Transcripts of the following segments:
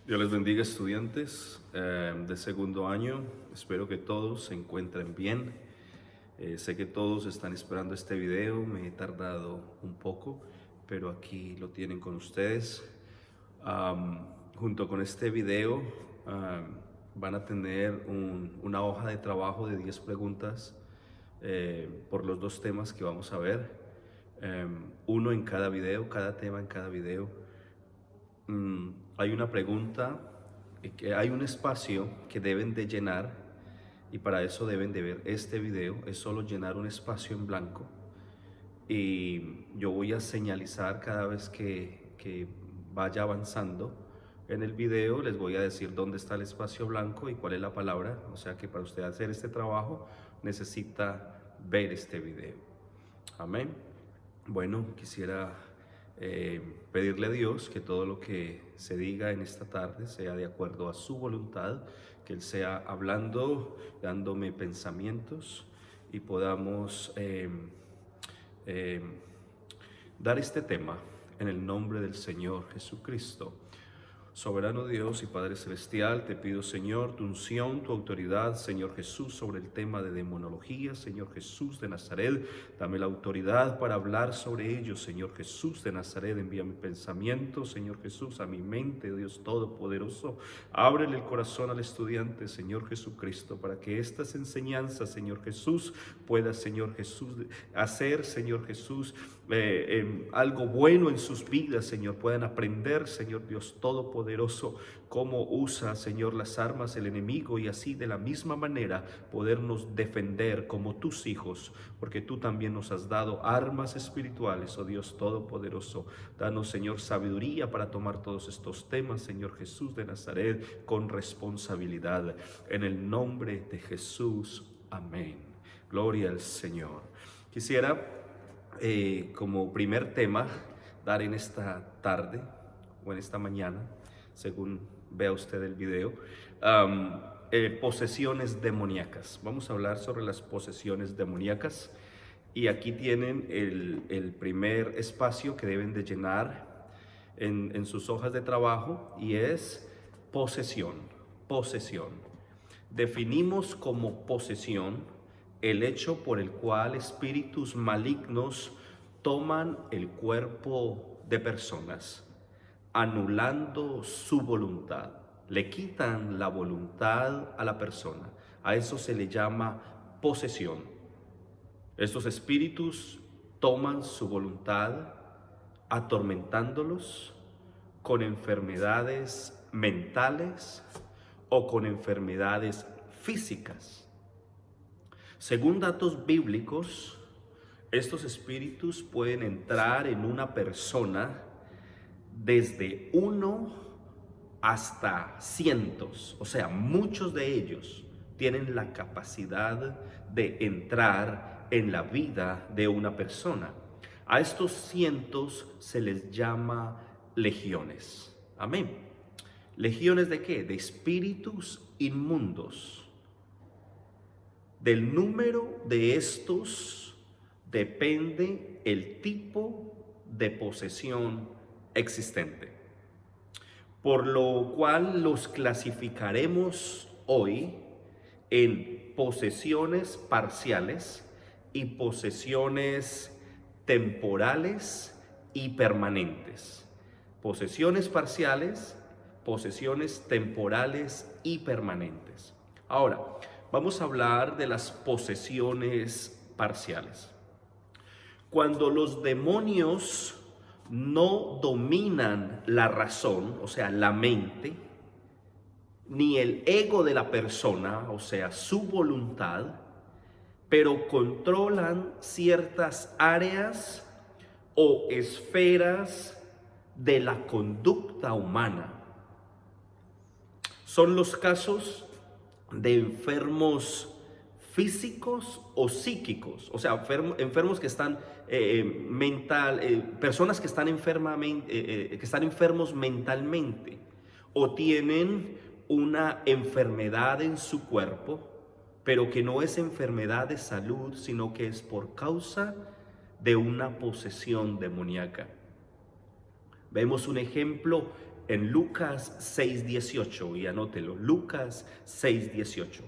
Dios les bendiga, estudiantes de segundo año. Espero que todos se encuentren bien. Sé que todos están esperando este video. Me he tardado un poco, pero aquí lo tienen con ustedes. Junto con este video van a tener una hoja de trabajo de 10 preguntas por los dos temas que vamos a ver. Uno en cada video, cada tema en cada video. Hay una pregunta, que hay un espacio que deben de llenar, y para eso deben de ver este video. Es solo llenar un espacio en blanco y yo voy a señalizar cada vez que vaya avanzando en el video. Les voy a decir dónde está el espacio blanco y cuál es la palabra. O sea que para usted hacer este trabajo necesita ver este video. Amén. Bueno, quisiera pedirle a Dios que todo lo que se diga en esta tarde sea de acuerdo a su voluntad, que Él sea hablando, dándome pensamientos y podamos dar este tema en el nombre del Señor Jesucristo. Soberano Dios y Padre Celestial, te pido, Señor, tu unción, tu autoridad, Señor Jesús, sobre el tema de demonología. Señor Jesús de Nazaret, dame la autoridad para hablar sobre ello. Señor Jesús de Nazaret, envía mi pensamiento, Señor Jesús, a mi mente, Dios Todopoderoso. Ábrele el corazón al estudiante, Señor Jesucristo, para que estas enseñanzas, Señor Jesús, pueda, Señor Jesús, hacer, Señor Jesús, algo bueno en sus vidas, Señor. Puedan aprender, Señor Dios Todopoderoso, cómo usa, Señor, las armas el enemigo, y así de la misma manera podernos defender como tus hijos, porque tú también nos has dado armas espirituales, oh Dios Todopoderoso. Danos, Señor, sabiduría para tomar todos estos temas, Señor Jesús de Nazaret, con responsabilidad. En el nombre de Jesús, amén. Gloria al Señor. Quisiera como primer tema dar en esta tarde o en esta mañana, según vea usted el video, posesiones demoníacas. Vamos a hablar sobre las posesiones demoníacas, y aquí tienen el primer espacio que deben de llenar en sus hojas de trabajo, y es posesión. Posesión. Definimos como posesión el hecho por el cual espíritus malignos toman el cuerpo de personas, anulando su voluntad. Le quitan la voluntad a la persona. A eso se le llama posesión. Estos espíritus toman su voluntad, atormentándolos con enfermedades mentales o con enfermedades físicas. Según datos bíblicos, estos espíritus pueden entrar en una persona desde 1 hasta cientos. O sea, muchos de ellos tienen la capacidad de entrar en la vida de una persona. A estos cientos se les llama legiones. Amén. ¿Legiones de qué? De espíritus inmundos. Del número de estos depende el tipo de posesión existente, por lo cual los clasificaremos hoy en posesiones parciales y posesiones temporales y permanentes. Posesiones parciales, posesiones temporales y permanentes. Ahora, vamos a hablar de las posesiones parciales. Cuando los demonios no dominan la razón, o sea, la mente, ni el ego de la persona, o sea, su voluntad, pero controlan ciertas áreas o esferas de la conducta humana. Son los casos de enfermos físicos o psíquicos, o sea, enfermos que están personas que están enfermos mentalmente, o tienen una enfermedad en su cuerpo, pero que no es enfermedad de salud, sino que es por causa de una posesión demoníaca. Vemos un ejemplo en Lucas 6:18, y anótelo, Lucas 6:18.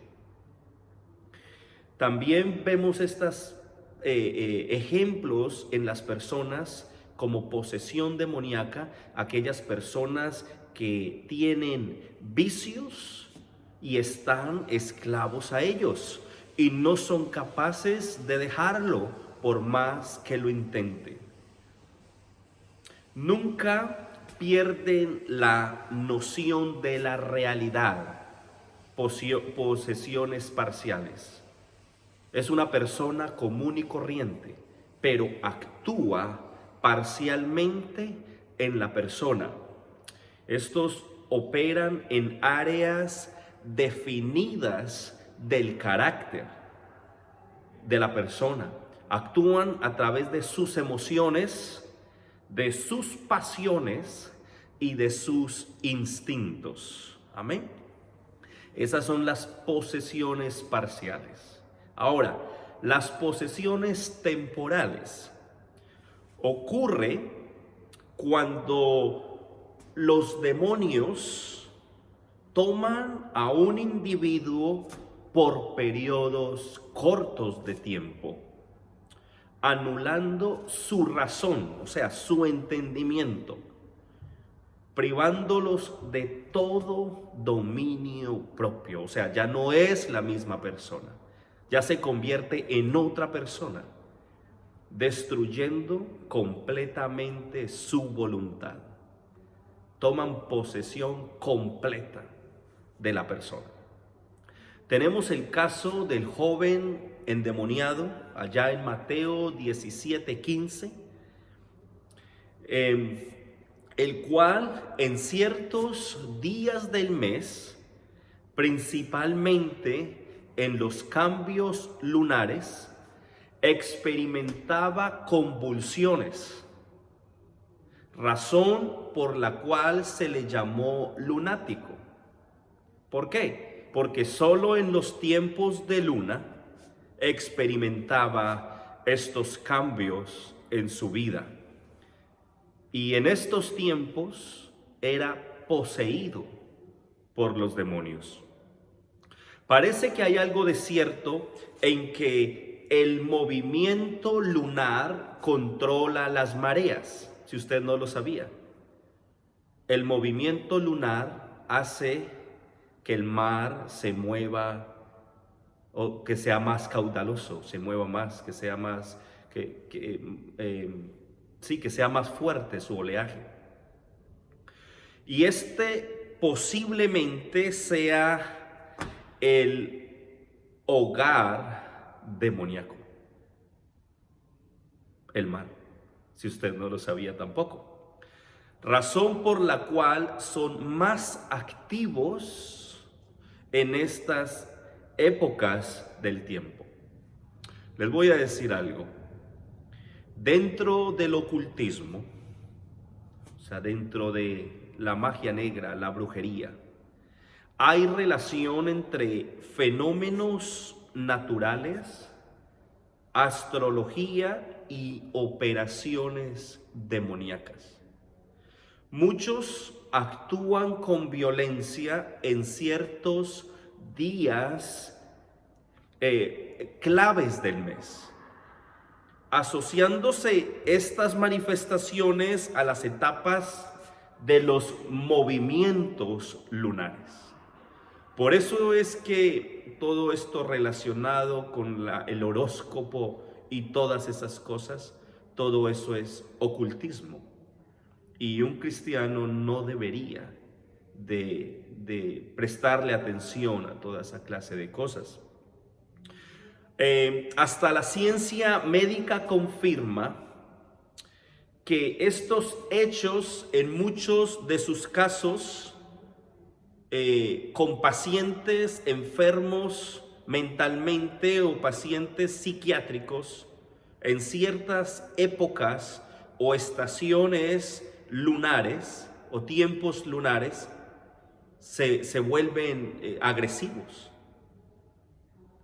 También vemos estos ejemplos en las personas como posesión demoníaca, aquellas personas que tienen vicios y están esclavos a ellos y no son capaces de dejarlo por más que lo intenten. Nunca pierden la noción de la realidad, posesiones parciales. Es una persona común y corriente, pero actúa parcialmente en la persona. Estos operan en áreas definidas del carácter de la persona. Actúan a través de sus emociones, de sus pasiones y de sus instintos. Amén. Esas son las posesiones parciales. Ahora, las posesiones temporales ocurre cuando los demonios toman a un individuo por periodos cortos de tiempo, anulando su razón, o sea, su entendimiento, privándolos de todo dominio propio. O sea, ya no es la misma persona, ya se convierte en otra persona, destruyendo completamente su voluntad. Toman posesión completa de la persona. Tenemos el caso del joven endemoniado allá en Mateo 17:15, el cual en ciertos días del mes, principalmente en los cambios lunares, experimentaba convulsiones, razón por la cual se le llamó lunático. ¿Por qué? Porque solo en los tiempos de luna experimentaba estos cambios en su vida. Y en estos tiempos era poseído por los demonios. Parece que hay algo de cierto en que el movimiento lunar controla las mareas, si usted no lo sabía. El movimiento lunar hace que el mar se mueva, o que sea más caudaloso, se mueva más, que sea más, que sea más fuerte su oleaje. Y este posiblemente sea el hogar demoníaco, el mar, si usted no lo sabía tampoco. Razón por la cual son más activos en estas épocas del tiempo. Les voy a decir algo. Dentro del ocultismo, o sea, dentro de la magia negra, la brujería, hay relación entre fenómenos naturales, astrología y operaciones demoníacas. Muchos actúan con violencia en ciertos días claves del mes, asociándose estas manifestaciones a las etapas de los movimientos lunares. Por eso es que todo esto relacionado con el horóscopo y todas esas cosas, todo eso es ocultismo. Y un cristiano no debería de prestarle atención a toda esa clase de cosas. Hasta la ciencia médica confirma que estos hechos, en muchos de sus casos, con pacientes enfermos mentalmente o pacientes psiquiátricos, en ciertas épocas o estaciones lunares o tiempos lunares, se vuelven agresivos,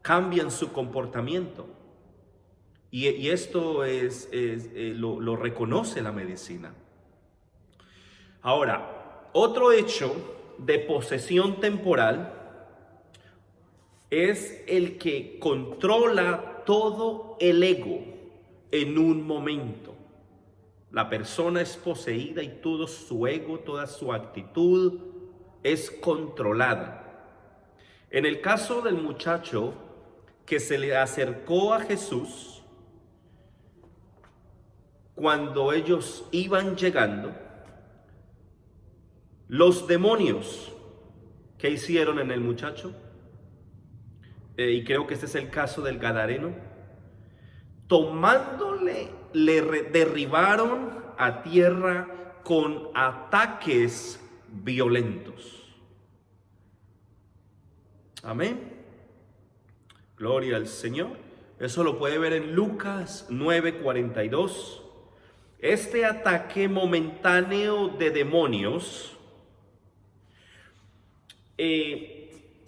cambian su comportamiento. Y esto lo reconoce la medicina. Ahora, Otro hecho de posesión temporal es el que controla todo el ego en un momento. La persona es poseída y todo su ego, toda su actitud es controlada. En el caso del muchacho que se le acercó a Jesús cuando ellos iban llegando, los demonios, ¿qué hicieron en el muchacho? Y creo que este es el caso del Gadareno. Tomándole, derribaron a tierra con ataques violentos. Amén. Gloria al Señor. Eso lo puede ver en Lucas 9:42. Este ataque momentáneo de demonios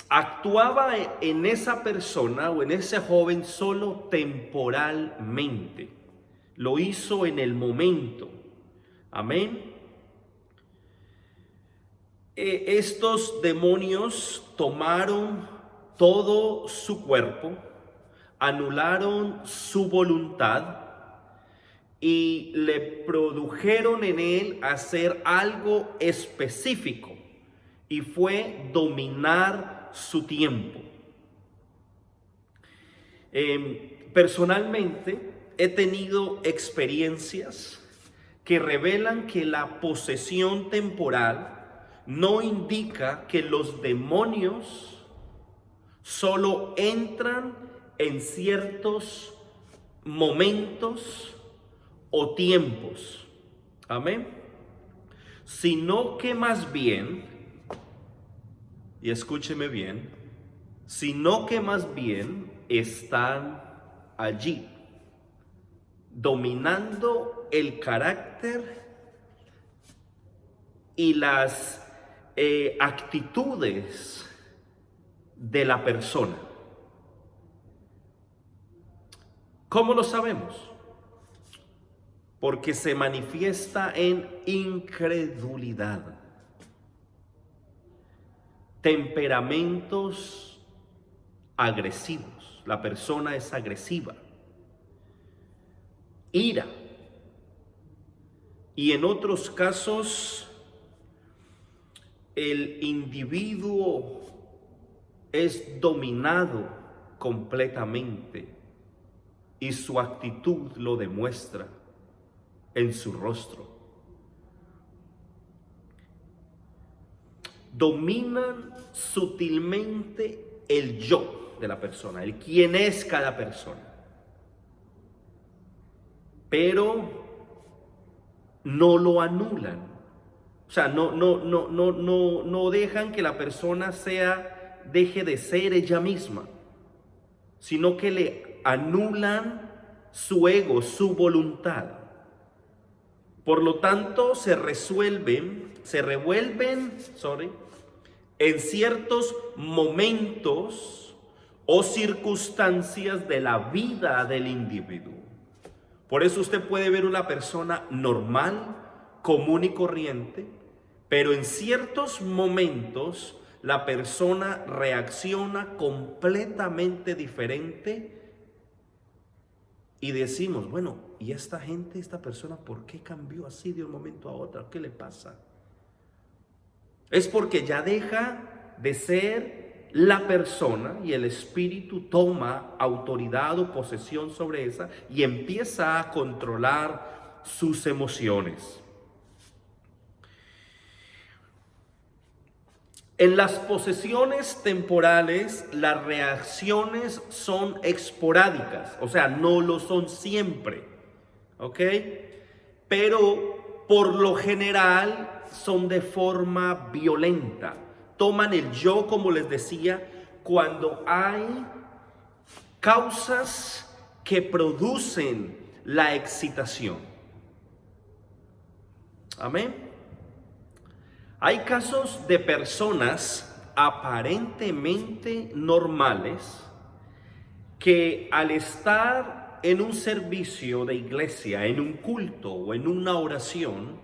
actuaba en esa persona o en ese joven solo temporalmente. Lo hizo en el momento. Amén. Estos demonios tomaron todo su cuerpo, anularon su voluntad y le produjeron en él hacer algo específico, y fue dominar su tiempo. Personalmente he tenido experiencias que revelan que la posesión temporal no indica que los demonios solo entran en ciertos momentos o tiempos, amén, sino que más bien, y escúcheme bien, sino que más bien están allí, dominando el carácter y las actitudes de la persona. ¿Cómo lo sabemos? Porque se manifiesta en incredulidad, temperamentos agresivos, la persona es agresiva, ira, y en otros casos el individuo es dominado completamente y su actitud lo demuestra en su rostro. Dominan sutilmente el yo de la persona, el quién es cada persona, pero no lo anulan. O sea, no dejan que la persona deje de ser ella misma, sino que le anulan su ego, su voluntad. Por lo tanto, se revuelven en ciertos momentos o circunstancias de la vida del individuo. Por eso usted puede ver una persona normal, común y corriente, pero en ciertos momentos la persona reacciona completamente diferente y decimos, bueno, ¿y esta gente, esta persona, por qué cambió así de un momento a otro? ¿Qué le pasa? Es porque ya deja de ser la persona y el espíritu toma autoridad o posesión sobre esa y empieza a controlar sus emociones. En las posesiones temporales, las reacciones son esporádicas, o sea, no lo son siempre, ¿ok? Pero por lo general son de forma violenta. Toman el yo, como les decía, cuando hay causas que producen la excitación. Amén. Hay casos de personas aparentemente normales que al estar en un servicio de iglesia, en un culto o en una oración,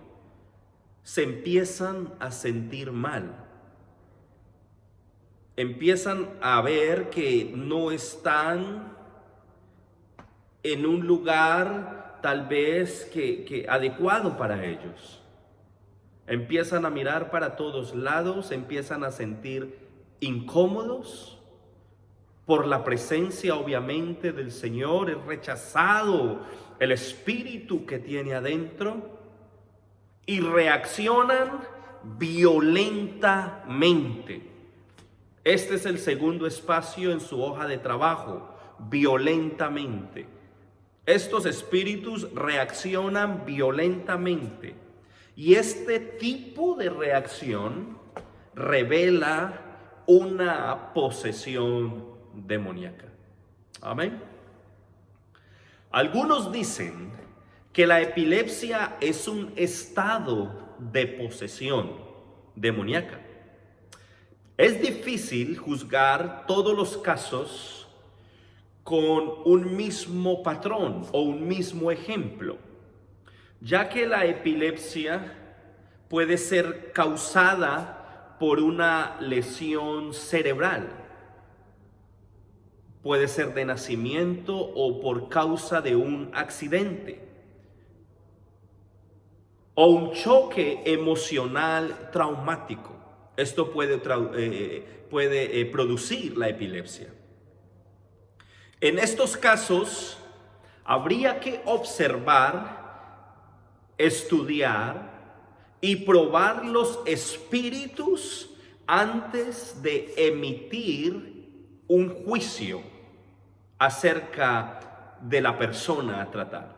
se empiezan a sentir mal. Empiezan a ver que no están en un lugar tal vez que adecuado para ellos. Empiezan a mirar para todos lados, empiezan a sentir incómodos por la presencia obviamente del Señor, es rechazado el espíritu que tiene adentro y reaccionan violentamente. Este es el segundo espacio en su hoja de trabajo, violentamente. Estos espíritus reaccionan violentamente y este tipo de reacción revela una posesión demoníaca. Amén. Algunos dicen que la epilepsia es un estado de posesión demoníaca. Es difícil juzgar todos los casos con un mismo patrón o un mismo ejemplo, ya que la epilepsia puede ser causada por una lesión cerebral, puede ser de nacimiento o por causa de un accidente o un choque emocional traumático. Esto puede producir la epilepsia. En estos casos, habría que observar, estudiar y probar los espíritus antes de emitir un juicio acerca de la persona a tratar.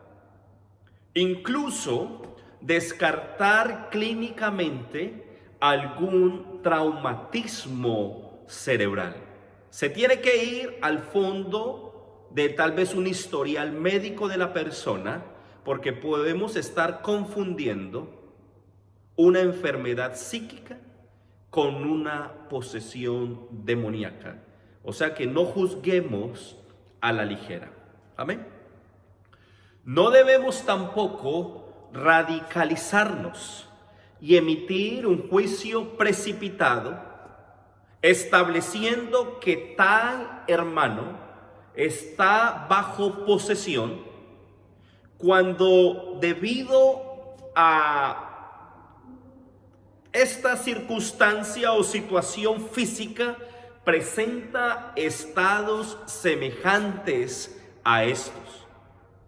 Incluso descartar clínicamente algún traumatismo cerebral. Se tiene que ir al fondo de tal vez un historial médico de la persona, porque podemos estar confundiendo una enfermedad psíquica con una posesión demoníaca. O sea que no juzguemos a la ligera. Amén. No debemos tampoco radicalizarnos y emitir un juicio precipitado, estableciendo que tal hermano está bajo posesión, cuando debido a esta circunstancia o situación física presenta estados semejantes a estos.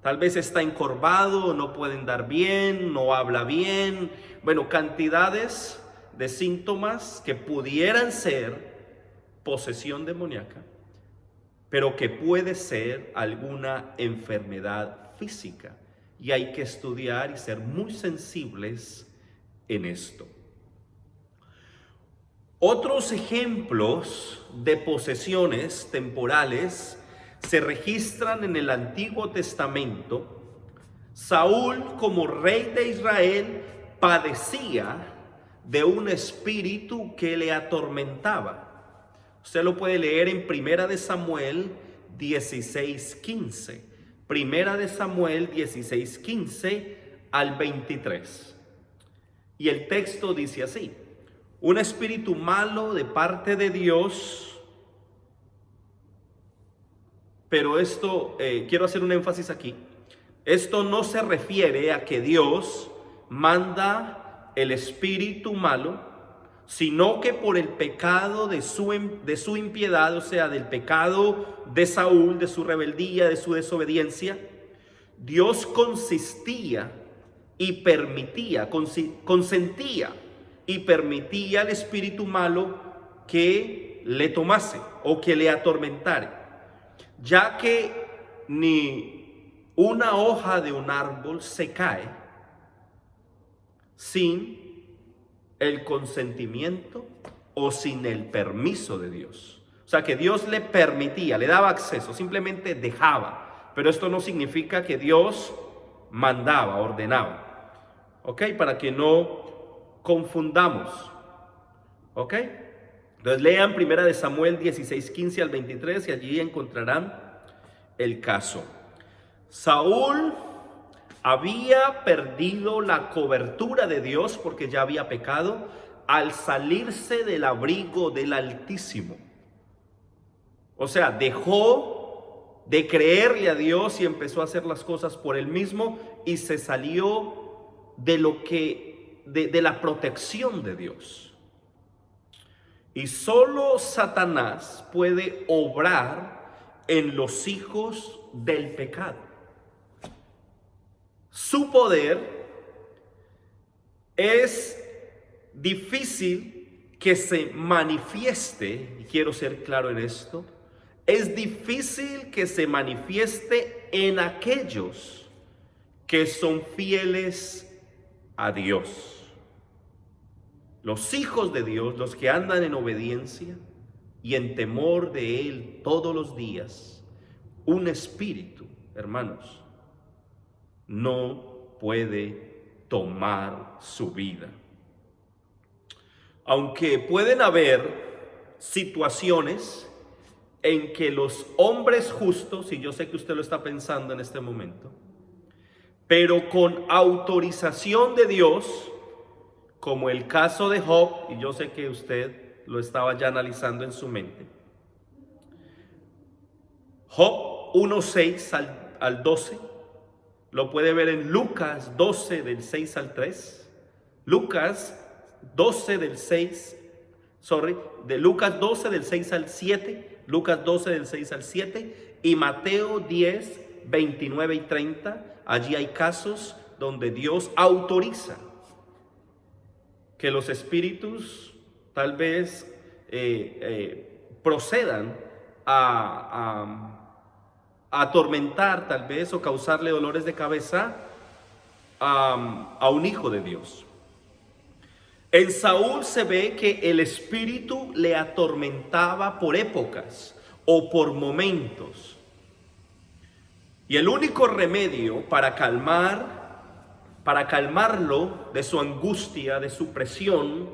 Tal vez está encorvado, no puede andar bien, no habla bien. Bueno, cantidades de síntomas que pudieran ser posesión demoníaca, pero que puede ser alguna enfermedad física. Y hay que estudiar y ser muy sensibles en esto. Otros ejemplos de posesiones temporales se registran en el Antiguo Testamento. Saúl, como rey de Israel, padecía de un espíritu que le atormentaba. Usted lo puede leer en Primera de Samuel 16:15. Primera de Samuel 16:15 al 23. Y el texto dice así: un espíritu malo de parte de Dios. Pero esto, quiero hacer un énfasis aquí. Esto no se refiere a que Dios manda el espíritu malo, sino que por el pecado de su impiedad, o sea, del pecado de Saúl, de su rebeldía, de su desobediencia, Dios consentía y permitía al espíritu malo que le tomase o que le atormentara, ya que ni una hoja de un árbol se cae sin el consentimiento o sin el permiso de Dios. O sea que Dios le permitía, le daba acceso, simplemente dejaba. Pero esto no significa que Dios mandaba, ordenaba. ¿Ok? Para que no confundamos. ¿Ok? Entonces lean Primera de Samuel 16:15 al 23 y allí encontrarán el caso. Saúl había perdido la cobertura de Dios porque ya había pecado al salirse del abrigo del Altísimo. O sea, dejó de creerle a Dios y empezó a hacer las cosas por él mismo y se salió de la protección de Dios. Y solo Satanás puede obrar en los hijos del pecado. Su poder es difícil que se manifieste, y quiero ser claro en esto, es difícil que se manifieste en aquellos que son fieles a Dios. Los hijos de Dios, los que andan en obediencia y en temor de Él todos los días, un espíritu, hermanos, no puede tomar su vida. Aunque pueden haber situaciones en que los hombres justos, y yo sé que usted lo está pensando en este momento, pero con autorización de Dios, como el caso de Job, y yo sé que usted lo estaba ya analizando en su mente. Job 1:6 al 12, lo puede ver en Lucas 12 del 6 al 3, Lucas 12 del 6, de Lucas 12 del 6 al 7, Lucas 12 del 6 al 7 y Mateo 10, 29 y 30. Allí hay casos donde Dios autoriza que los espíritus tal vez procedan a atormentar tal vez o causarle dolores de cabeza a un hijo de Dios. En Saúl se ve que el espíritu le atormentaba por épocas o por momentos. Y el único remedio para calmarlo de su angustia, de su presión,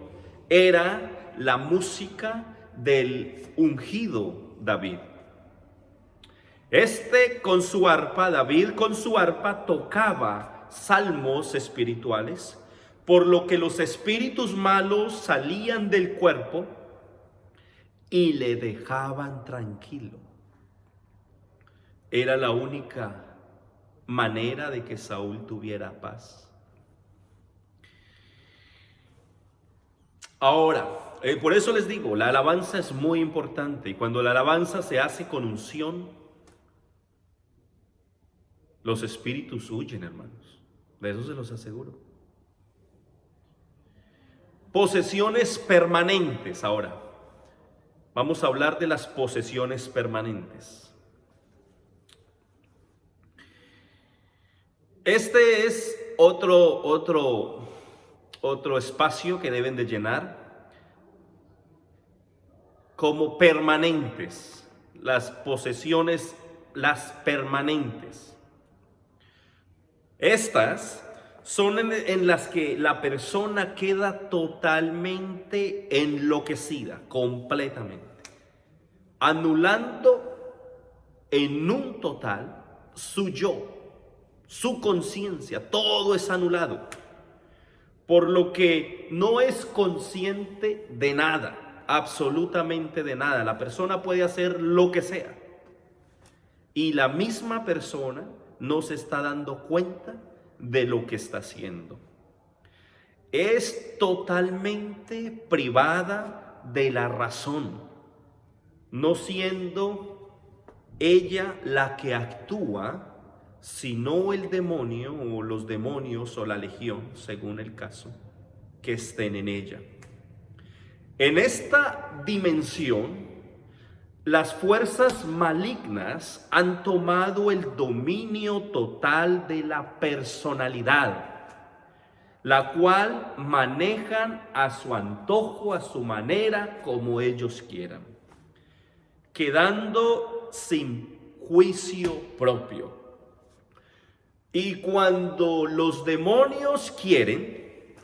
era la música del ungido David. David con su arpa tocaba salmos espirituales, por lo que los espíritus malos salían del cuerpo y le dejaban tranquilo. Era la única manera de que Saúl tuviera paz. Ahora, por eso les digo, la alabanza es muy importante, y cuando la alabanza se hace con unción, los espíritus huyen, hermanos. De eso se los aseguro. Posesiones permanentes. Ahora, vamos a hablar de las posesiones permanentes. Este es otro espacio que deben de llenar como permanentes, las posesiones, las permanentes. Estas son en las que la persona queda totalmente enloquecida, completamente, anulando en un total su yo, su conciencia, todo es anulado, por lo que no es consciente de nada, absolutamente de nada. La persona puede hacer lo que sea y la misma persona no se está dando cuenta de lo que está haciendo. Es totalmente privada de la razón, no siendo ella la que actúa, sino el demonio o los demonios o la legión, según el caso, que estén en ella. En esta dimensión, las fuerzas malignas han tomado el dominio total de la personalidad, la cual manejan a su antojo, a su manera, como ellos quieran, quedando sin juicio propio. Y cuando los demonios quieren,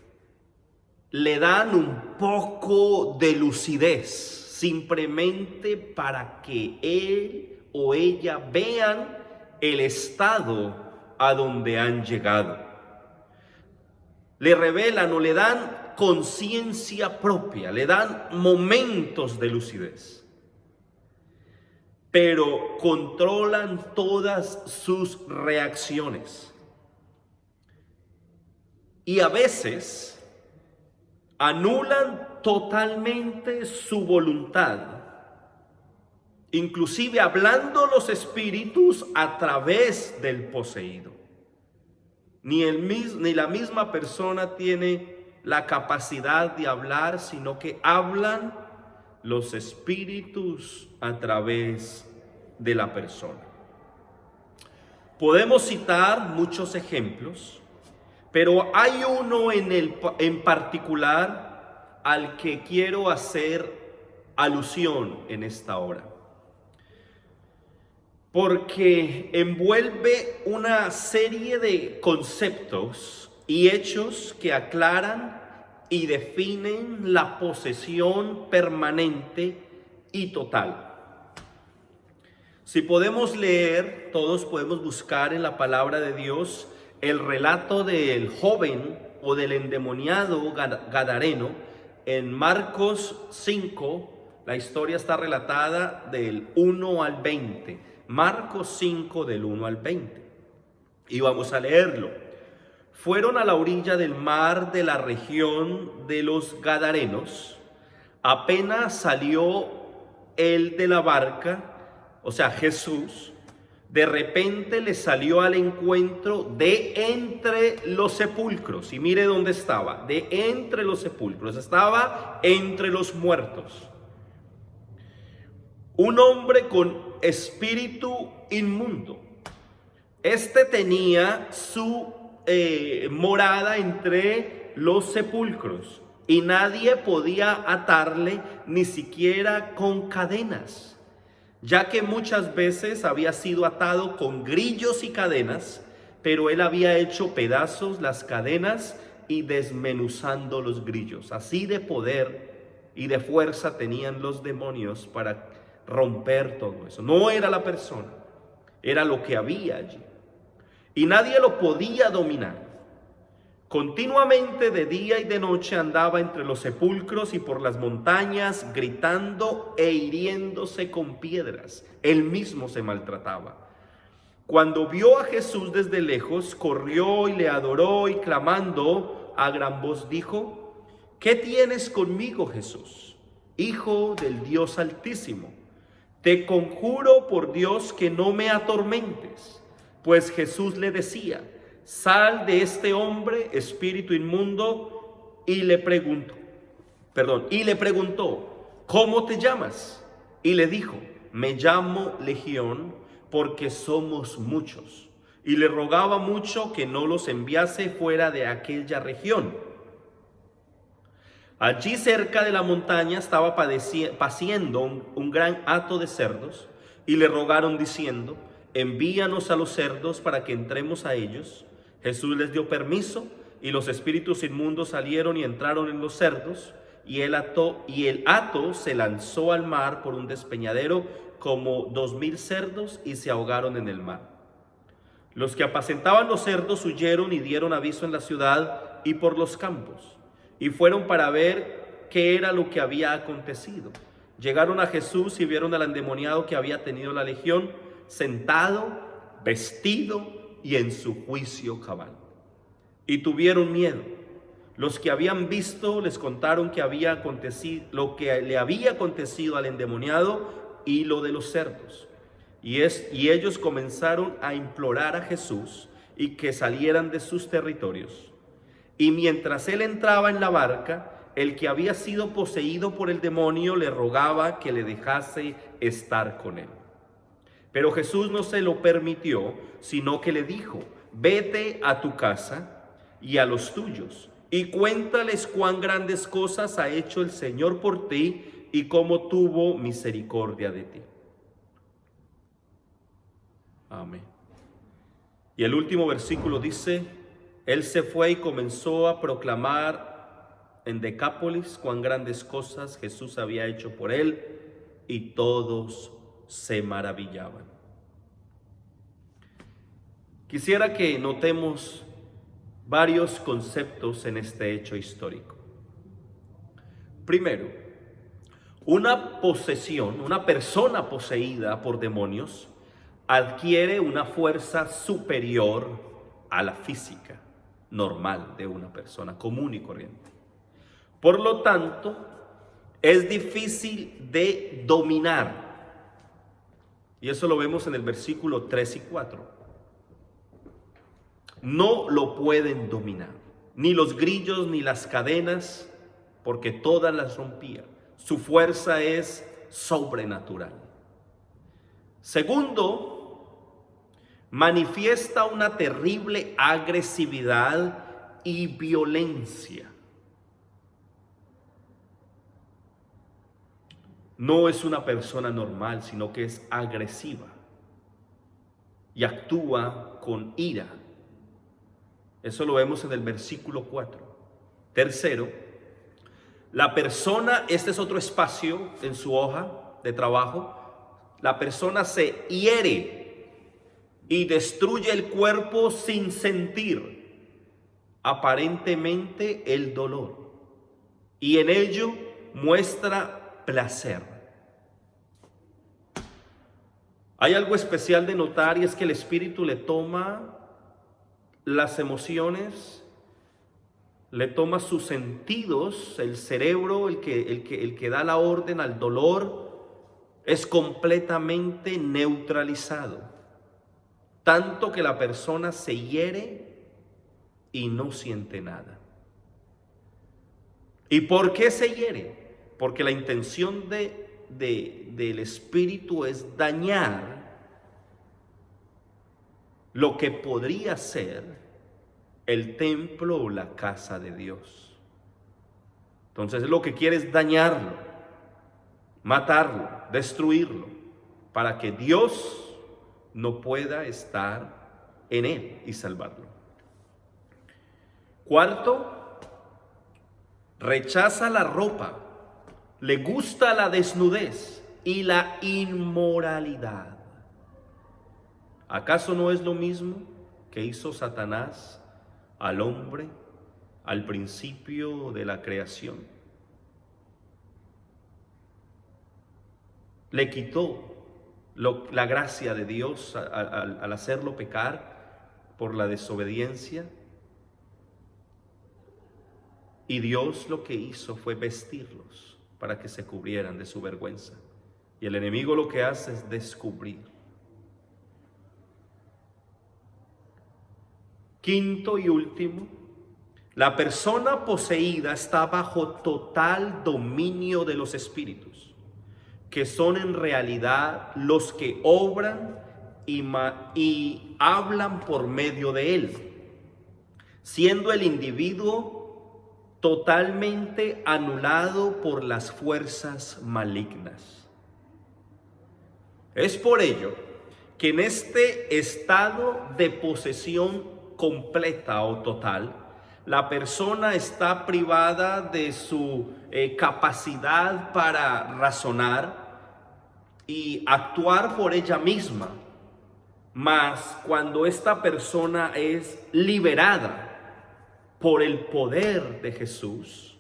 le dan un poco de lucidez, simplemente para que él o ella vean el estado a donde han llegado. Le revelan o le dan conciencia propia, le dan momentos de lucidez, pero controlan todas sus reacciones. Y a veces anulan totalmente su voluntad, inclusive hablando los espíritus a través del poseído. Ni la misma persona tiene la capacidad de hablar, sino que hablan los espíritus a través de la persona. Podemos citar muchos ejemplos, pero hay uno en particular al que quiero hacer alusión en esta hora, porque envuelve una serie de conceptos y hechos que aclaran y definen la posesión permanente y total. Si podemos leer, todos podemos buscar en la palabra de Dios el relato del joven o del endemoniado gadareno en Marcos 5. La historia está relatada del 1 al 20. Marcos 5 del 1 al 20. Y vamos a leerlo. Fueron a la orilla del mar de la región de los Gadarenos. Apenas salió él de la barca, o sea, Jesús, de repente le salió al encuentro de entre los sepulcros. Y mire dónde estaba, de entre los sepulcros, estaba entre los muertos. Un hombre con espíritu inmundo. Este tenía su morada entre los sepulcros y nadie podía atarle ni siquiera con cadenas, ya que muchas veces había sido atado con grillos y cadenas, pero él había hecho pedazos las cadenas y desmenuzando los grillos. Así de poder y de fuerza tenían los demonios para romper todo eso. No era la persona, era lo que había allí. Y nadie lo podía dominar. Continuamente de día y de noche andaba entre los sepulcros y por las montañas, gritando e hiriéndose con piedras. Él mismo se maltrataba. Cuando vio a Jesús desde lejos, corrió y le adoró y clamando a gran voz dijo: ¿qué tienes conmigo, Jesús, Hijo del Dios Altísimo? Te conjuro por Dios que no me atormentes. Pues Jesús le decía: sal de este hombre, espíritu inmundo. Y le preguntó, ¿cómo te llamas? Y le dijo: me llamo Legión, porque somos muchos. Y le rogaba mucho que no los enviase fuera de aquella región. Allí cerca de la montaña estaba paciendo un gran hato de cerdos, y le rogaron diciendo: envíanos a los cerdos para que entremos a ellos. Jesús les dio permiso, y los espíritus inmundos salieron y entraron en los cerdos, y el hato se lanzó al mar por un despeñadero como 2000 cerdos, y se ahogaron en el mar. Los que apacentaban los cerdos huyeron y dieron aviso en la ciudad y por los campos, y fueron para ver qué era lo que había acontecido. Llegaron a Jesús y vieron al endemoniado que había tenido la legión, sentado, vestido y en su juicio cabal. Y tuvieron miedo. Los que habían visto les contaron lo que le había acontecido al endemoniado y lo de los cerdos. Y ellos comenzaron a implorar a Jesús y que salieran de sus territorios. Y mientras él entraba en la barca, el que había sido poseído por el demonio le rogaba que le dejase estar con él. Pero Jesús no se lo permitió, sino que le dijo: vete a tu casa y a los tuyos, y cuéntales cuán grandes cosas ha hecho el Señor por ti y cómo tuvo misericordia de ti. Amén. Y el último versículo dice: él se fue y comenzó a proclamar en Decápolis cuán grandes cosas Jesús había hecho por él, y todos se maravillaban. Quisiera que notemos varios conceptos en este hecho histórico. Primero, una posesión, una persona poseída por demonios adquiere una fuerza superior a la física normal de una persona común y corriente. Por lo tanto, es difícil de dominar. Y eso lo vemos en el versículo 3 y 4. No lo pueden dominar, ni los grillos ni las cadenas, porque todas las rompía. Su fuerza es sobrenatural. Segundo, manifiesta una terrible agresividad y violencia. No es una persona normal, sino que es agresiva y actúa con ira. Eso lo vemos en el versículo 4. Tercero, la persona, este es otro espacio en su hoja de trabajo, la persona se hiere y destruye el cuerpo sin sentir aparentemente el dolor, y en ello muestra placer. Hay algo especial de notar, y es que el espíritu le toma las emociones, le toma sus sentidos, el cerebro, el que da la orden al dolor, es completamente neutralizado. Tanto que la persona se hiere y no siente nada. ¿Y por qué se hiere? Porque la intención del espíritu es dañar lo que podría ser el templo o la casa de Dios. Entonces lo que quiere es dañarlo, matarlo, destruirlo, para que Dios no pueda estar en él y salvarlo. Cuarto, rechaza la ropa, le gusta la desnudez y la inmoralidad. ¿Acaso no es lo mismo que hizo Satanás al hombre al principio de la creación? Le quitó la gracia de Dios al hacerlo pecar por la desobediencia. Y Dios lo que hizo fue vestirlos para que se cubrieran de su vergüenza. Y el enemigo lo que hace es descubrir. Quinto y último, la persona poseída está bajo total dominio de los espíritus, que son en realidad los que obran y hablan por medio de él, siendo el individuo totalmente anulado por las fuerzas malignas. Es por ello que en este estado de posesión completa o total, la persona está privada de su capacidad para razonar y actuar por ella misma. Mas cuando esta persona es liberada por el poder de Jesús,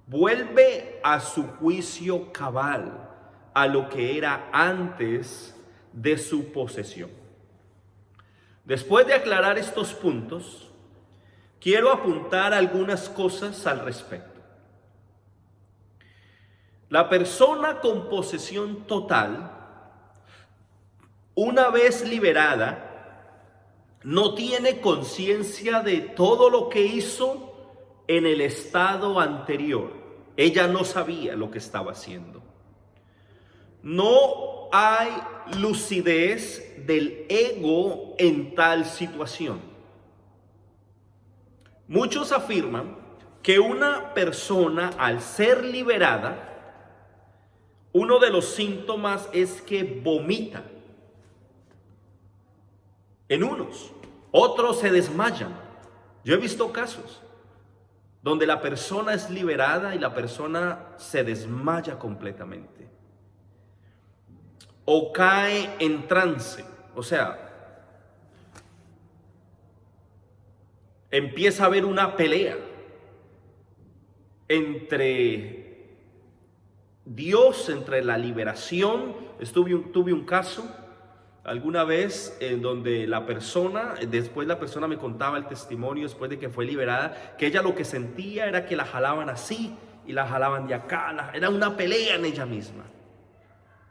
vuelve a su juicio cabal, a lo que era antes de su posesión. Después de aclarar estos puntos, quiero apuntar algunas cosas al respecto. La persona con posesión total, una vez liberada, no tiene conciencia de todo lo que hizo en el estado anterior. Ella no sabía lo que estaba haciendo. No hay lucidez del ego en tal situación. Muchos afirman que una persona, al ser liberada, uno de los síntomas es que vomita. En unos, otros se desmayan. Yo he visto casos donde la persona es liberada y la persona se desmaya completamente. O cae en trance, o sea, empieza a haber una pelea entre Dios, entre la liberación. Tuve un caso alguna vez en donde después la persona me contaba el testimonio después de que fue liberada, que ella lo que sentía era que la jalaban así y la jalaban de acá, era una pelea en ella misma,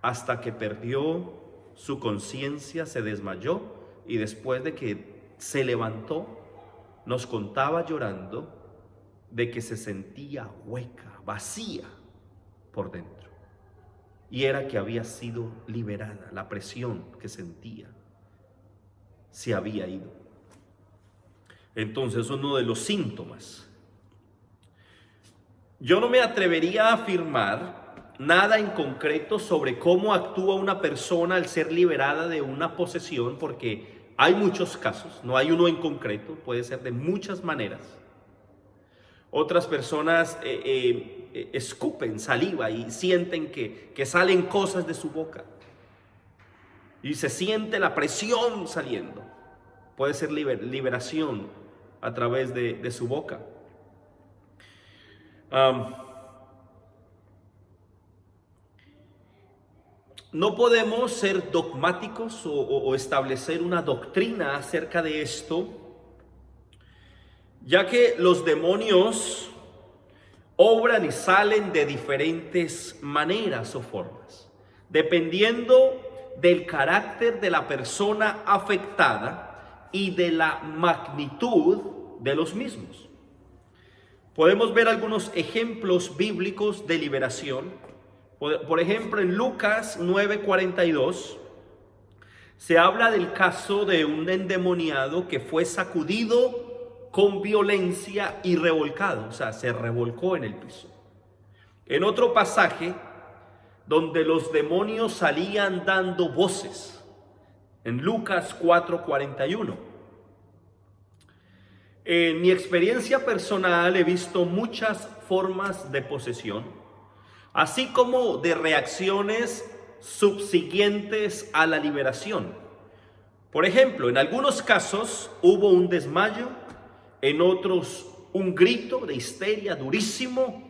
hasta que perdió su conciencia, se desmayó, y después de que se levantó, nos contaba llorando de que se sentía hueca, vacía por dentro. Y era que había sido liberada, la presión que sentía se había ido. Entonces, uno de los síntomas. Yo no me atrevería a afirmar nada en concreto sobre cómo actúa una persona al ser liberada de una posesión, porque hay muchos casos, no hay uno en concreto, puede ser de muchas maneras. Otras personas escupen saliva y sienten que salen cosas de su boca y se siente la presión saliendo. Puede ser liberación a través de su boca. No podemos ser dogmáticos o establecer una doctrina acerca de esto, ya que los demonios obran y salen de diferentes maneras o formas, dependiendo del carácter de la persona afectada y de la magnitud de los mismos. Podemos ver algunos ejemplos bíblicos de liberación. Por ejemplo, en Lucas 9:42 se habla del caso de un endemoniado que fue sacudido con violencia y revolcado, o sea, se revolcó en el piso. En otro pasaje, donde los demonios salían dando voces, en Lucas 4:41. En mi experiencia personal he visto muchas formas de posesión, así como de reacciones subsiguientes a la liberación. Por ejemplo, en algunos casos hubo un desmayo, en otros un grito de histeria durísimo,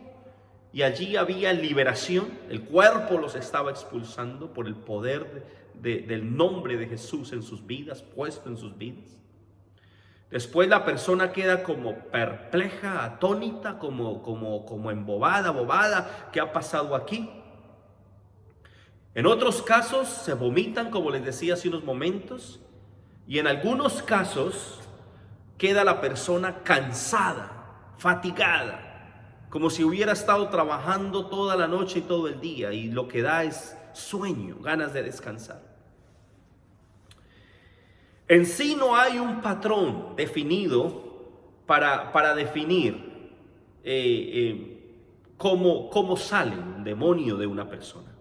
y allí había liberación. El cuerpo los estaba expulsando por el poder del nombre de Jesús en sus vidas, puesto en sus vidas. Después la persona queda como perpleja, atónita, como embobada, ¿qué ha pasado aquí? En otros casos se vomitan, como les decía hace unos momentos, y en algunos casos queda la persona cansada, fatigada, como si hubiera estado trabajando toda la noche y todo el día, y lo que da es sueño, ganas de descansar. En sí no hay un patrón definido para definir cómo sale un demonio de una persona.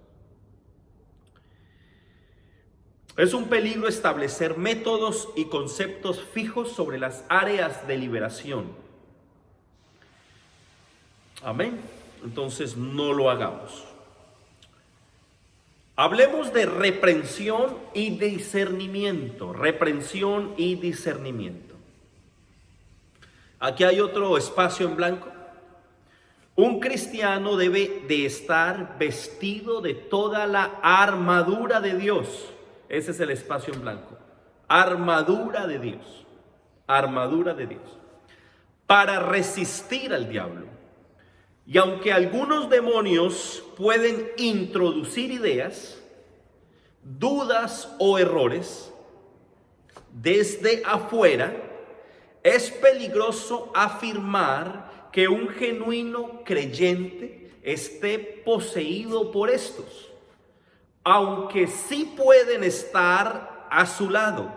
Es un peligro establecer métodos y conceptos fijos sobre las áreas de liberación. Amén. Entonces no lo hagamos. Hablemos de reprensión y discernimiento. Reprensión y discernimiento. Aquí hay otro espacio en blanco. Un cristiano debe de estar vestido de toda la armadura de Dios. Ese es el espacio en blanco. Armadura de Dios. Armadura de Dios. Para resistir al diablo. Y aunque algunos demonios pueden introducir ideas, dudas o errores desde afuera, es peligroso afirmar que un genuino creyente esté poseído por estos, aunque sí pueden estar a su lado,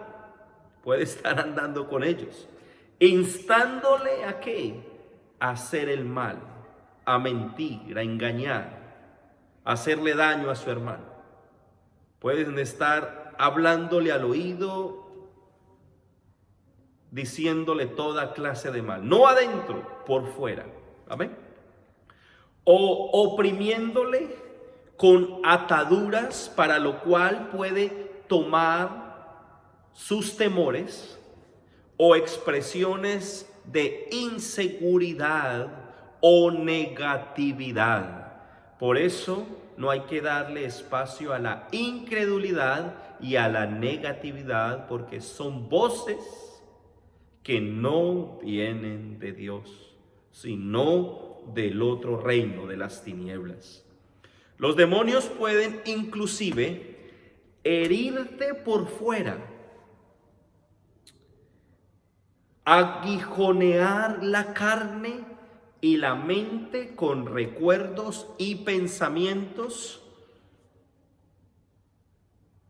puede estar andando con ellos, instándole a ¿qué? A hacer el mal, a mentir, a engañar, a hacerle daño a su hermano. Pueden estar hablándole al oído, diciéndole toda clase de mal, no adentro, por fuera. Amén. O oprimiéndole con ataduras, para lo cual puede tomar sus temores o expresiones de inseguridad o negatividad. Por eso no hay que darle espacio a la incredulidad y a la negatividad, porque son voces que no vienen de Dios, sino del otro reino, de las tinieblas. Los demonios pueden inclusive herirte por fuera, aguijonear la carne y la mente con recuerdos y pensamientos.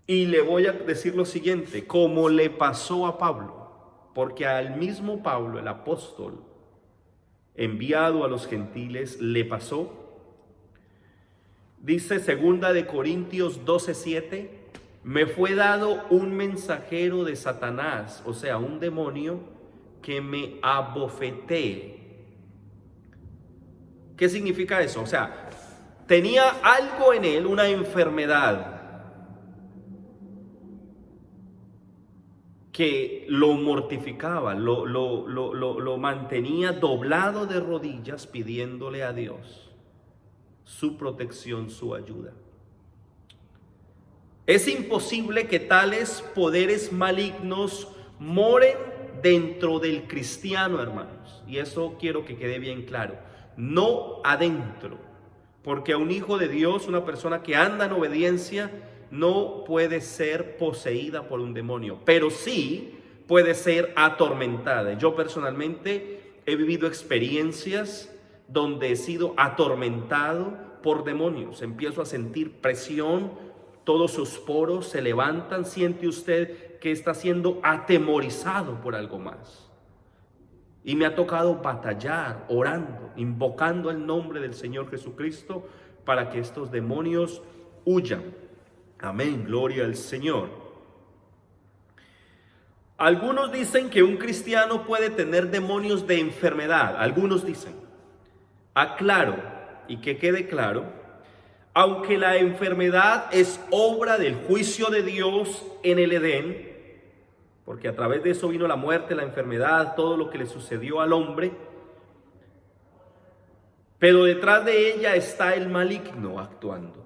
Y le voy a decir lo siguiente, como le pasó a Pablo, porque al mismo Pablo, el apóstol, enviado a los gentiles, le pasó. Dice 2 Corintios 12:7, me fue dado un mensajero de Satanás, o sea, un demonio, que me abofetee. ¿Qué significa eso? O sea, tenía algo en él, una enfermedad, que lo mortificaba, lo mantenía doblado de rodillas pidiéndole a Dios su protección, su ayuda. Es imposible que tales poderes malignos moren dentro del cristiano, hermanos. Y eso quiero que quede bien claro. No adentro. Porque a un hijo de Dios, una persona que anda en obediencia, no puede ser poseída por un demonio, pero sí puede ser atormentada. Yo personalmente he vivido experiencias donde he sido atormentado por demonios. Empiezo a sentir presión, todos sus poros se levantan, siente usted que está siendo atemorizado por algo más. Y me ha tocado batallar, orando, invocando el nombre del Señor Jesucristo para que estos demonios huyan. Amén, gloria al Señor. Algunos dicen que un cristiano puede tener demonios de enfermedad. Algunos dicen. Aclaro, y que quede claro, aunque la enfermedad es obra del juicio de Dios en el Edén, porque a través de eso vino la muerte, la enfermedad, todo lo que le sucedió al hombre, pero detrás de ella está el maligno actuando.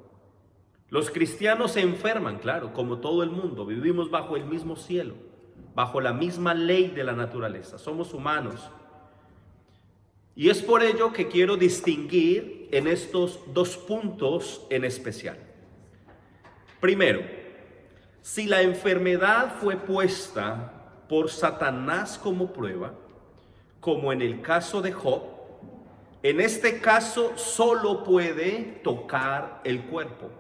Los cristianos se enferman, claro, como todo el mundo. Vivimos bajo el mismo cielo, bajo la misma ley de la naturaleza. Somos humanos. Y es por ello que quiero distinguir en estos dos puntos en especial. Primero, si la enfermedad fue puesta por Satanás como prueba, como en el caso de Job, en este caso solo puede tocar el cuerpo,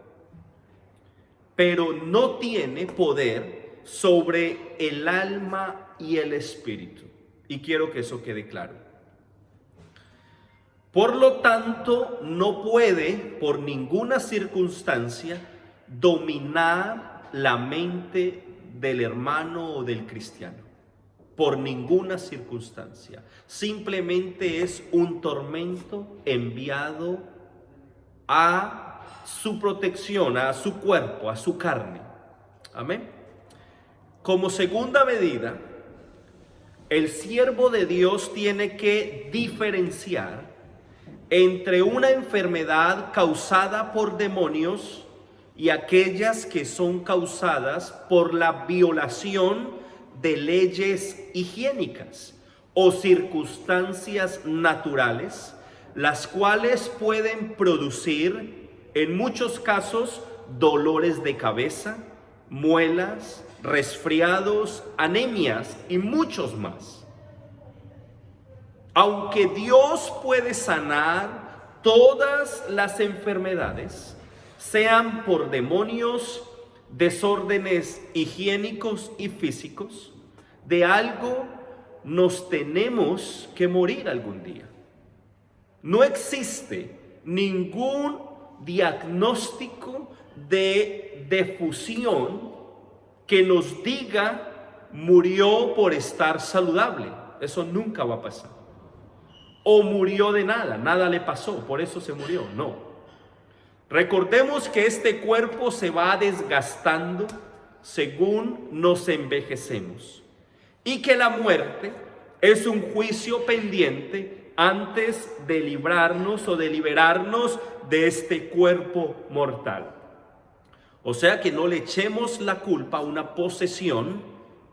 pero no tiene poder sobre el alma y el espíritu. Y quiero que eso quede claro. Por lo tanto, no puede, por ninguna circunstancia, dominar la mente del hermano o del cristiano. Por ninguna circunstancia. Simplemente es un tormento enviado a su protección, a su cuerpo, a su carne. Amén. Como segunda medida, el siervo de Dios tiene que diferenciar entre una enfermedad causada por demonios y aquellas que son causadas por la violación de leyes higiénicas o circunstancias naturales, las cuales pueden producir en muchos casos dolores de cabeza, muelas, resfriados, anemias y muchos más. Aunque Dios puede sanar todas las enfermedades, sean por demonios, desórdenes higiénicos y físicos, de algo nos tenemos que morir algún día. No existe ningún diagnóstico de defusión que nos diga murió por estar saludable. Eso nunca va a pasar. O murió de nada, nada le pasó, por eso se murió. No. Recordemos que este cuerpo se va desgastando según nos envejecemos y que la muerte Es un juicio pendiente antes de librarnos o de liberarnos de este cuerpo mortal. O sea que no le echemos la culpa a una posesión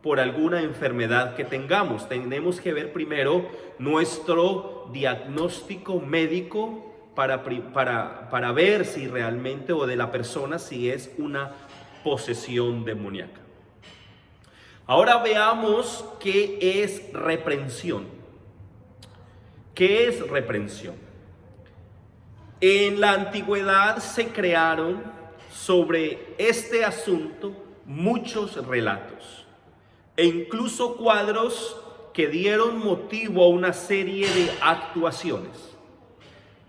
por alguna enfermedad que tengamos. Tenemos que ver primero nuestro diagnóstico médico para ver si realmente, o de la persona, si es una posesión demoníaca. Ahora veamos qué es reprensión. ¿Qué es reprensión? En la antigüedad se crearon sobre este asunto muchos relatos e incluso cuadros que dieron motivo a una serie de actuaciones,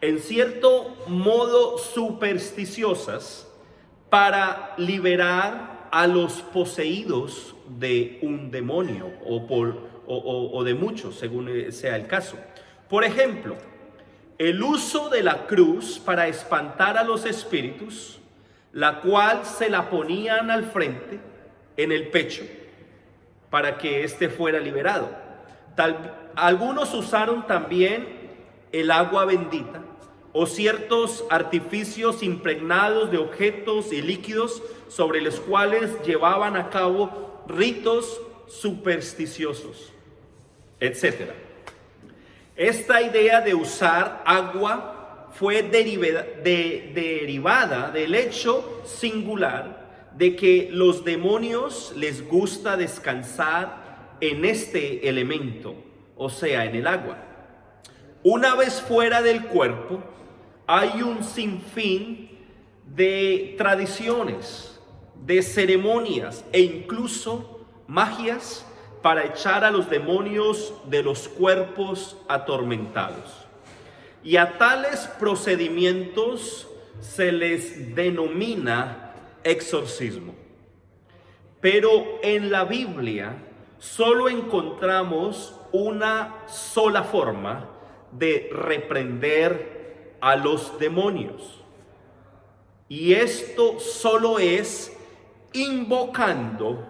en cierto modo supersticiosas, para liberar a los poseídos de un demonio o de muchos, según sea el caso. Por ejemplo, el uso de la cruz para espantar a los espíritus, la cual se la ponían al frente, en el pecho, para que éste fuera liberado. Algunos usaron también el agua bendita o ciertos artificios impregnados de objetos y líquidos sobre los cuales llevaban a cabo ritos supersticiosos, etc. Esta idea de usar agua fue derivada del hecho singular de que los demonios les gusta descansar en este elemento, o sea, en el agua. Una vez fuera del cuerpo, hay un sinfín de tradiciones, de ceremonias e incluso magias para echar a los demonios de los cuerpos atormentados. Y a tales procedimientos se les denomina exorcismo. Pero en la Biblia solo encontramos una sola forma de reprender a los demonios. Y esto solo es invocando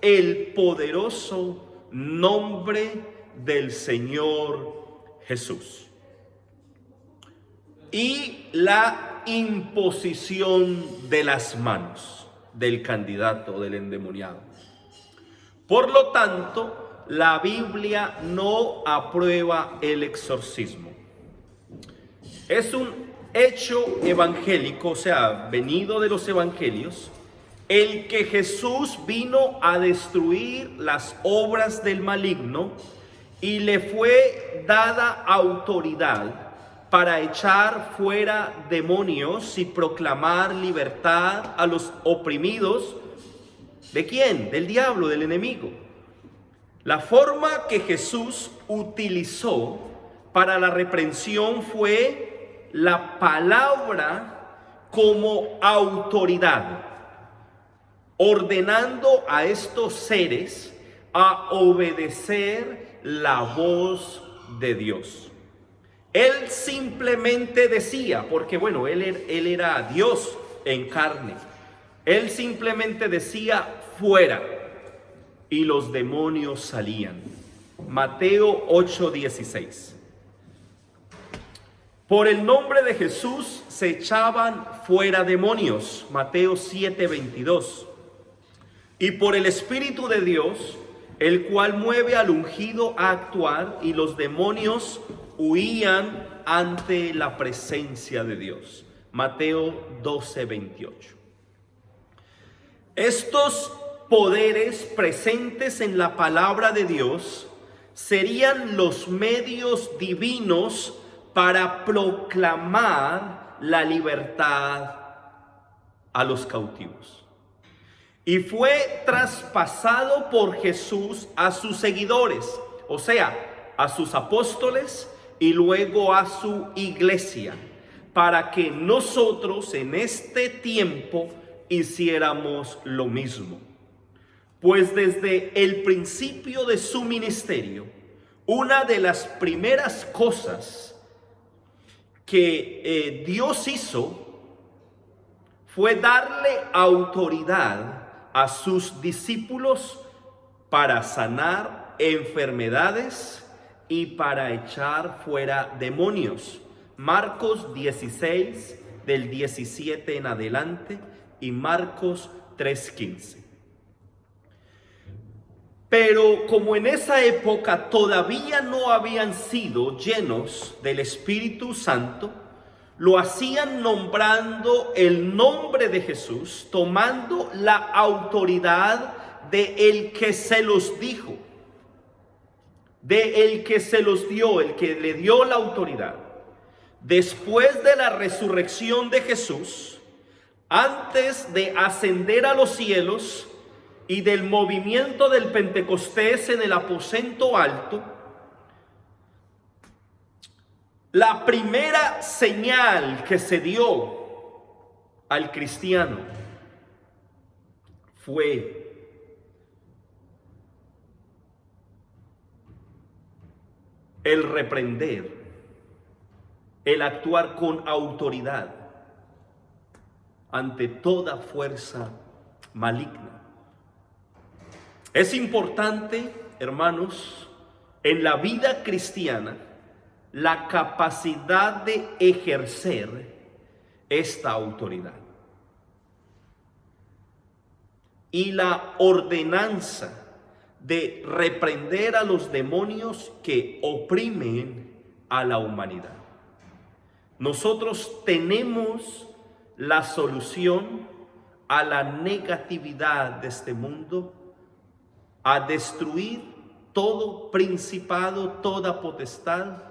el poderoso nombre del Señor Jesús y la imposición de las manos del candidato, del endemoniado. Por lo tanto, la Biblia no aprueba el exorcismo. Es un hecho evangélico, o sea, venido de los evangelios, el que Jesús vino a destruir las obras del maligno y le fue dada autoridad para echar fuera demonios y proclamar libertad a los oprimidos. ¿De quién? Del diablo, del enemigo. La forma que Jesús utilizó para la reprensión fue la palabra como autoridad, ordenando a estos seres a obedecer la voz de Dios. Él simplemente decía, porque bueno, él era Dios en carne. Él simplemente decía fuera y los demonios salían. Mateo 8:16. Por el nombre de Jesús se echaban fuera demonios. Mateo 7:22. Y por el Espíritu de Dios, el cual mueve al ungido a actuar, y los demonios huían ante la presencia de Dios. Mateo 12:28. Estos poderes presentes en la palabra de Dios serían los medios divinos para proclamar la libertad a los cautivos. Y fue traspasado por Jesús a sus seguidores, o sea, a sus apóstoles y luego a su iglesia, para que nosotros en este tiempo hiciéramos lo mismo. Pues desde el principio de su ministerio, una de las primeras cosas que Dios hizo fue darle autoridad a sus discípulos para sanar enfermedades y para echar fuera demonios. Marcos 16, del 17 en adelante, y Marcos 3:15. Pero como en esa época todavía no habían sido llenos del Espíritu Santo, lo hacían nombrando el nombre de Jesús, tomando la autoridad de el que se los dijo, de el que se los dio, el que le dio la autoridad. Después de la resurrección de Jesús, antes de ascender a los cielos y del movimiento del Pentecostés en el aposento alto, la primera señal que se dio al cristiano fue el reprender, el actuar con autoridad ante toda fuerza maligna. Es importante, hermanos, en la vida cristiana, la capacidad de ejercer esta autoridad y la ordenanza de reprender a los demonios que oprimen a la humanidad. Nosotros tenemos la solución a la negatividad de este mundo, a destruir todo principado, toda potestad,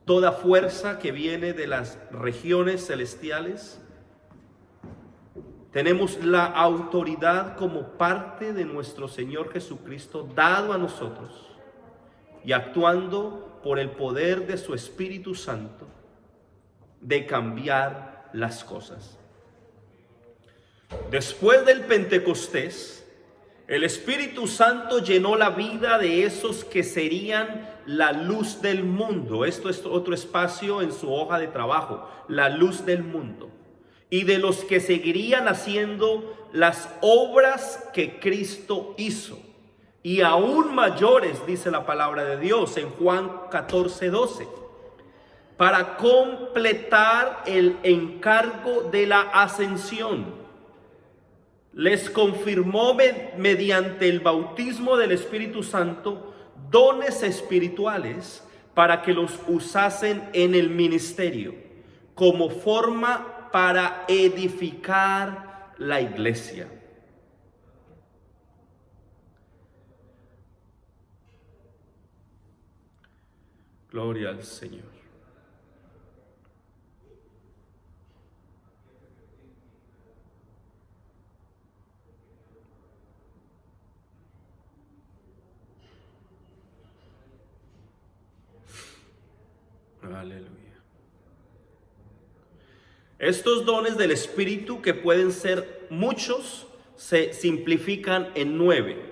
toda fuerza que viene de las regiones celestiales. Tenemos la autoridad como parte de nuestro Señor Jesucristo dado a nosotros, y actuando por el poder de su Espíritu Santo de cambiar las cosas. Después del Pentecostés, el Espíritu Santo llenó la vida de esos que serían la luz del mundo. Esto es otro espacio en su hoja de trabajo, la luz del mundo. Y de los que seguirían haciendo las obras que Cristo hizo, y aún mayores, dice la palabra de Dios en Juan 14:12, para completar el encargo de la ascensión. Les confirmó mediante el bautismo del Espíritu Santo dones espirituales para que los usasen en el ministerio como forma para edificar la iglesia. Gloria al Señor. Aleluya. Estos dones del Espíritu, que pueden ser muchos, se simplifican en 9.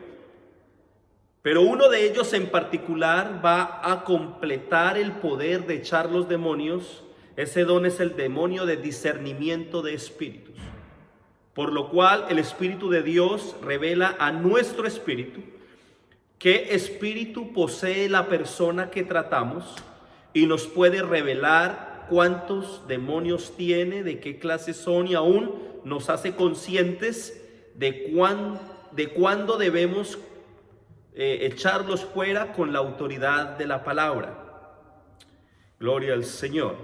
Pero uno de ellos en particular va a completar el poder de echar los demonios. Ese don es el demonio de discernimiento de espíritus. Por lo cual el Espíritu de Dios revela a nuestro espíritu qué espíritu posee la persona que tratamos, y nos puede revelar cuántos demonios tiene, de qué clase son, y aún nos hace conscientes de cuándo debemos echarlos fuera con la autoridad de la palabra. Gloria al Señor.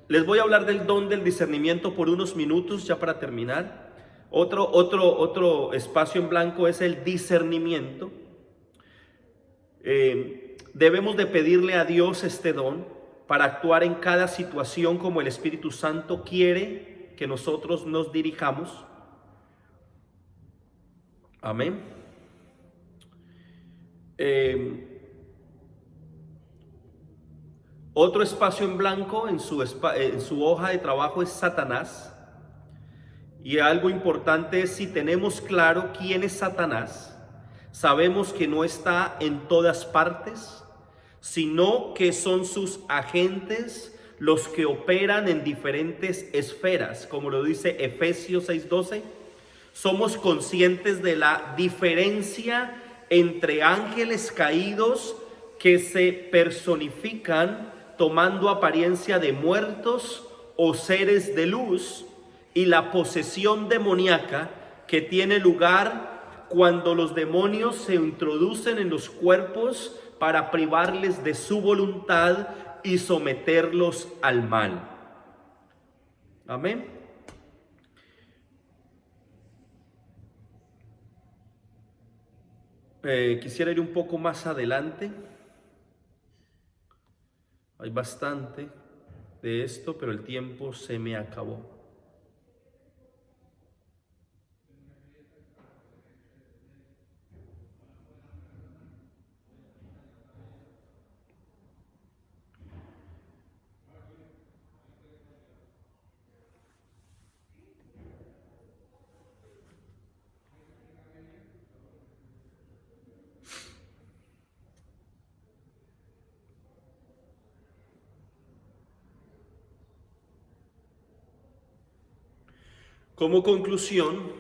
Les voy a hablar del don del discernimiento por unos minutos, ya para terminar. Otro espacio en blanco es el discernimiento. Debemos de pedirle a Dios este don para actuar en cada situación como el Espíritu Santo quiere que nosotros nos dirijamos. Amén. Otro espacio en blanco en su hoja de trabajo es Satanás. Y algo importante es, si tenemos claro quién es Satanás, sabemos que no está en todas partes, sino que son sus agentes los que operan en diferentes esferas, como lo dice Efesios 6:12. Somos conscientes de la diferencia entre ángeles caídos que se personifican tomando apariencia de muertos o seres de luz, y la posesión demoníaca que tiene lugar cuando los demonios se introducen en los cuerpos para privarles de su voluntad y someterlos al mal. Amén. Quisiera ir un poco más adelante. Hay bastante de esto, pero el tiempo se me acabó. Como conclusión,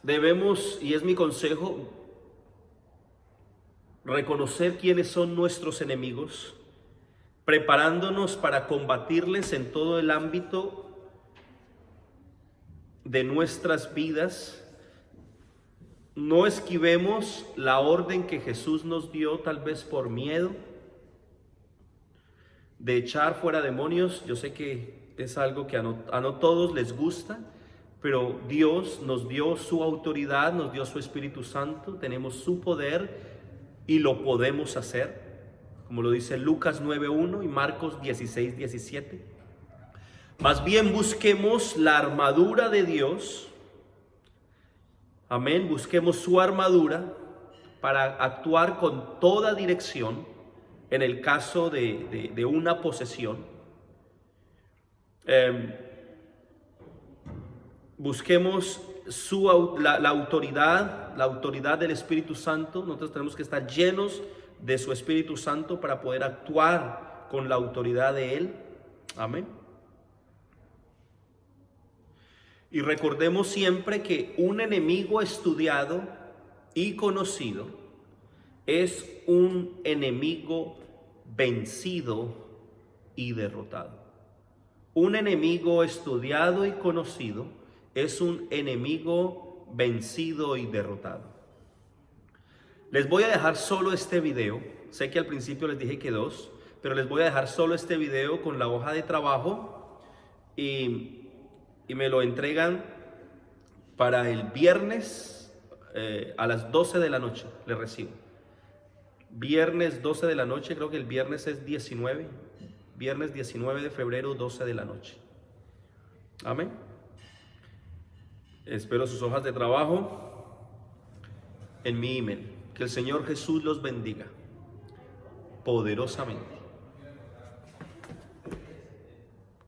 debemos, y es mi consejo, reconocer quiénes son nuestros enemigos, preparándonos para combatirles en todo el ámbito de nuestras vidas. No esquivemos la orden que Jesús nos dio, tal vez por miedo, de echar fuera demonios. Yo sé que es algo que a no todos les gusta, pero Dios nos dio su autoridad, nos dio su Espíritu Santo, tenemos su poder y lo podemos hacer, como lo dice Lucas 9:1 y Marcos 16:17. Más bien busquemos la armadura de Dios. Amén, busquemos su armadura para actuar con toda dirección en el caso de una posesión. Busquemos la autoridad del Espíritu Santo. Nosotros tenemos que estar llenos de su Espíritu Santo para poder actuar con la autoridad de Él. Amén. Y recordemos siempre que un enemigo estudiado y conocido es un enemigo vencido y derrotado. Un enemigo estudiado y conocido es un enemigo vencido y derrotado. Les voy a dejar solo este video. Sé que al principio les dije que 2, pero les voy a dejar solo este video con la hoja de trabajo y me lo entregan para el viernes a las 12 de la noche. Les recibo. Viernes 12 de la noche, creo que el viernes es 19. Viernes 19 de febrero, 12 de la noche. Amén. Espero sus hojas de trabajo en mi email. Que el Señor Jesús los bendiga poderosamente.